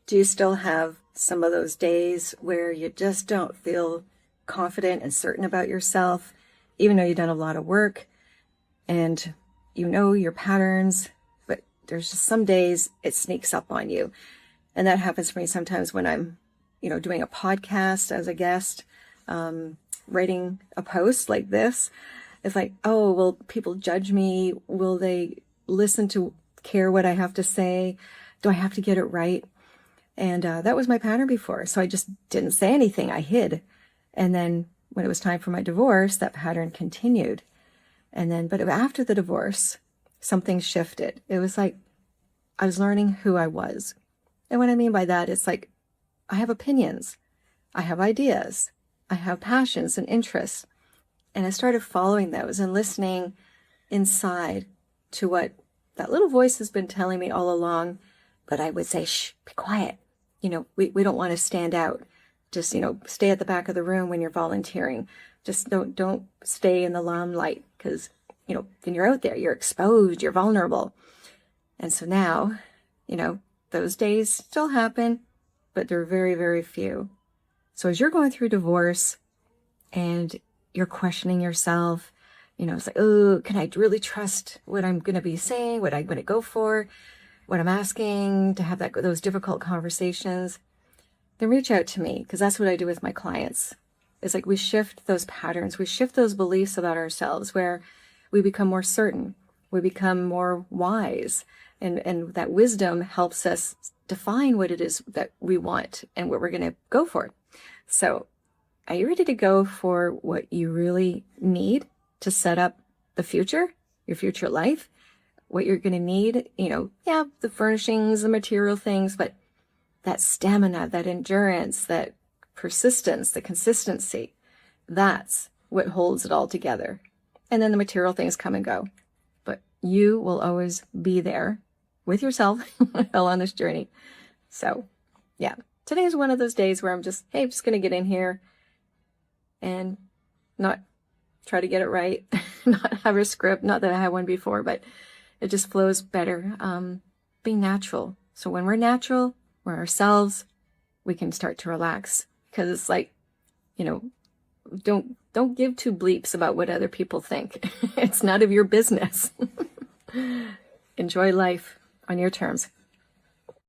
Do you still have some of those days where you just don't feel confident and certain about yourself, even though you've done a lot of work and you know your patterns, but there's just some days it sneaks up on you? And that happens for me sometimes when I'm, doing a podcast as a guest, writing a post like this. It's like, oh, will people judge me? Will they listen to care what I have to say? Do I have to get it right? And that was my pattern before. So I just didn't say anything. I hid. And then when it was time for my divorce, that pattern continued. But after the divorce, something shifted. It was like I was learning who I was. And what I mean by that is like, I have opinions, I have ideas, I have passions and interests. And I started following those and listening inside to what that little voice has been telling me all along. But I would say, shh, be quiet. We don't want to stand out. Just, stay at the back of the room when you're volunteering. Just don't stay in the limelight because, when you're out there, you're exposed, you're vulnerable. And so now, those days still happen, but they're very, very few. So as you're going through divorce and you're questioning yourself, it's like, oh, can I really trust what I'm going to be saying, what I'm going to go for, what I'm asking, to have those difficult conversations? Then reach out to me, because that's what I do with my clients. It's like we shift those patterns, we shift those beliefs about ourselves where we become more certain, we become more wise, and that wisdom helps us define what it is that we want and what we're going to go for. So are you ready to go for what you really need to set up the future, your future life? What you're going to need, the furnishings, the material things, but that stamina, that endurance, that persistence, the consistency, that's what holds it all together. And then the material things come and go. But you will always be there with yourself on this journey. So, yeah, today is one of those days where I'm just going to get in here and not try to get it right, not have a script, not that I had one before, but it just flows better. Being natural. So when we're natural, we're ourselves, we can start to relax, because it's like, don't give two bleeps about what other people think. It's none of your business. Enjoy life on your terms.